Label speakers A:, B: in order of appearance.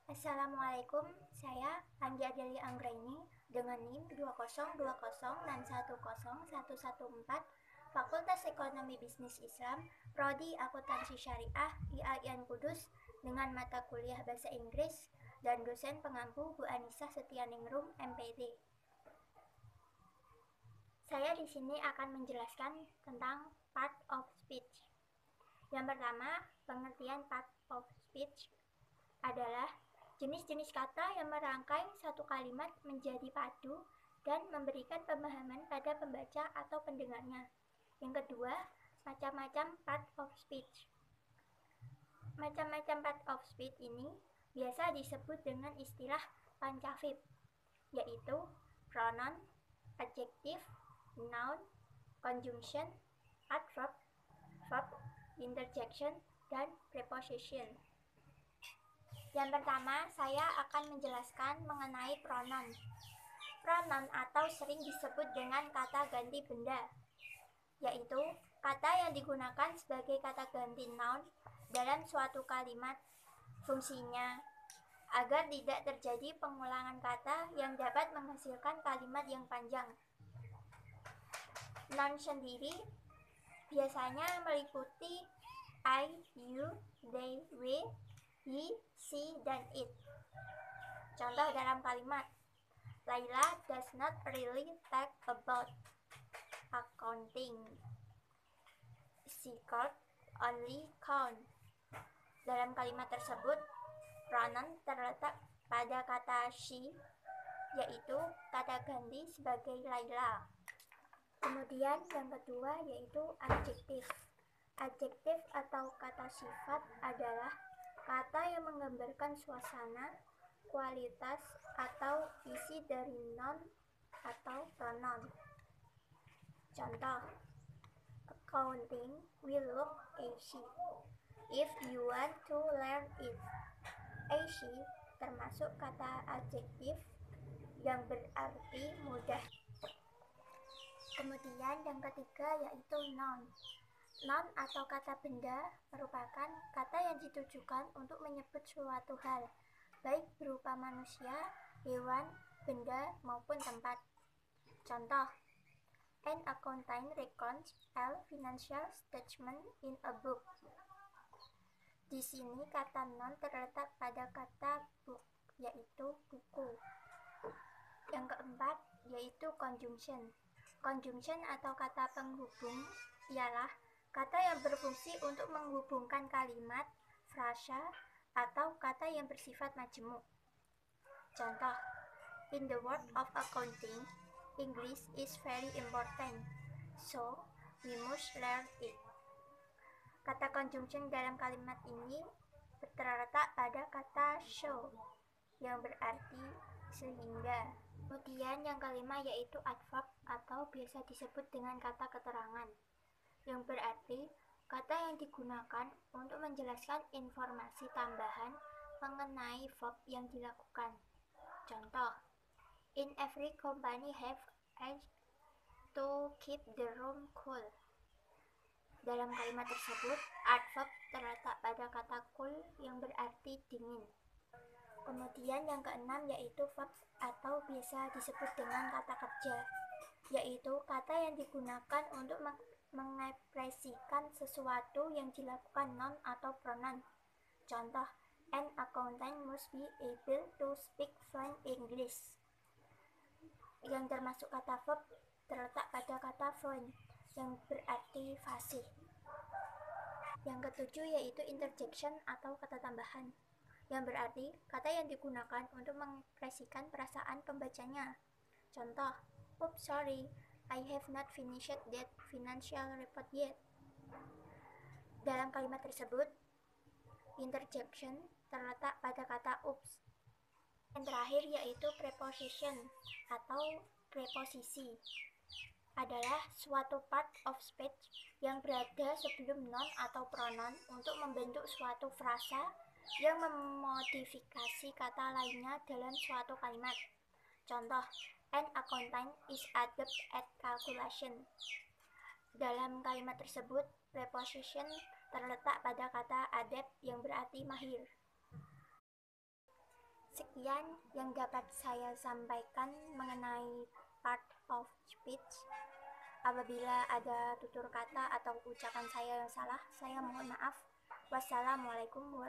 A: Assalamualaikum, saya Anggia Deli Anggraini dengan NIM 2020610114 Fakultas Ekonomi Bisnis Islam, Prodi Akuntansi Syariah IAIN Kudus dengan mata kuliah Bahasa Inggris dan dosen pengampu Bu Anissa Setianingrum MPD. Saya di sini akan menjelaskan tentang part of speech. Yang pertama, pengertian part of speech adalah jenis-jenis kata yang merangkai satu kalimat menjadi padu dan memberikan pemahaman pada pembaca atau pendengarnya. Yang kedua, macam-macam part of speech. Macam-macam part of speech ini biasa disebut dengan istilah pancavip, yaitu pronoun, adjective, noun, conjunction, adverb, verb, interjection, dan preposition. Yang pertama, saya akan menjelaskan mengenai pronoun. Pronoun atau sering disebut dengan kata ganti benda, yaitu kata yang digunakan sebagai kata ganti noun dalam suatu kalimat. Fungsinya agar tidak terjadi pengulangan kata yang dapat menghasilkan kalimat yang panjang. Noun sendiri biasanya meliputi I, you, they, we, he, she, dan it. Contoh dalam kalimat, Laila does not really talk about accounting. She could only count. Dalam kalimat tersebut, pronoun terletak pada kata she, yaitu kata ganti sebagai Laila. Kemudian yang kedua yaitu adjektif. Adjektif atau kata sifat adalah kata yang menggambarkan suasana, kualitas, atau isi dari noun atau pronoun. Contoh, accounting will look easy if you want to learn it. Easy termasuk kata adjektif yang berarti mudah. Kemudian yang ketiga yaitu noun. Noun atau kata benda merupakan kata yang ditujukan untuk menyebut suatu hal, baik berupa manusia, hewan, benda, maupun tempat. Contoh, an accountant records all financial statement in a book. Di sini kata noun terletak pada kata book, yaitu buku. Yang keempat yaitu conjunction. Conjunction atau kata penghubung ialah kata yang berfungsi untuk menghubungkan kalimat, frasa, atau kata yang bersifat majemuk. Contoh, in the world of accounting, English is very important, so we must learn it. Kata conjunction dalam kalimat ini terletak pada kata so, yang berarti sehingga. Kemudian yang kelima yaitu adverb atau biasa disebut dengan kata keterangan, yang berarti kata yang digunakan untuk menjelaskan informasi tambahan mengenai verb yang dilakukan. Contoh, in every company have to keep the room cool. Dalam kalimat tersebut, adverb terletak pada kata cool yang berarti dingin. Kemudian yang keenam yaitu verb atau biasa disebut dengan kata kerja, yaitu kata yang digunakan untuk mengekspresikan sesuatu yang dilakukan noun atau pronoun. Contoh, an accountant must be able to speak fluent English. Yang termasuk kata verb terletak pada kata fluent yang berarti fasih. Yang ketujuh yaitu interjection atau kata tambahan, yang berarti kata yang digunakan untuk mengekspresikan perasaan pembacanya. Contoh, oops sorry, I have not finished that financial report yet. Dalam kalimat tersebut, interjection terletak pada kata oops. Yang terakhir yaitu preposition atau preposisi, adalah suatu part of speech yang berada sebelum noun atau pronoun untuk membentuk suatu frasa yang memodifikasi kata lainnya dalam suatu kalimat. Contoh, an accountant is adept at calculation. Dalam kalimat tersebut, preposition terletak pada kata adept yang berarti mahir. Sekian yang dapat saya sampaikan mengenai part of speech. Apabila ada tutur kata atau ucapan saya yang salah, saya mohon maaf. Wassalamualaikum warahmatullahi wabarakatuh.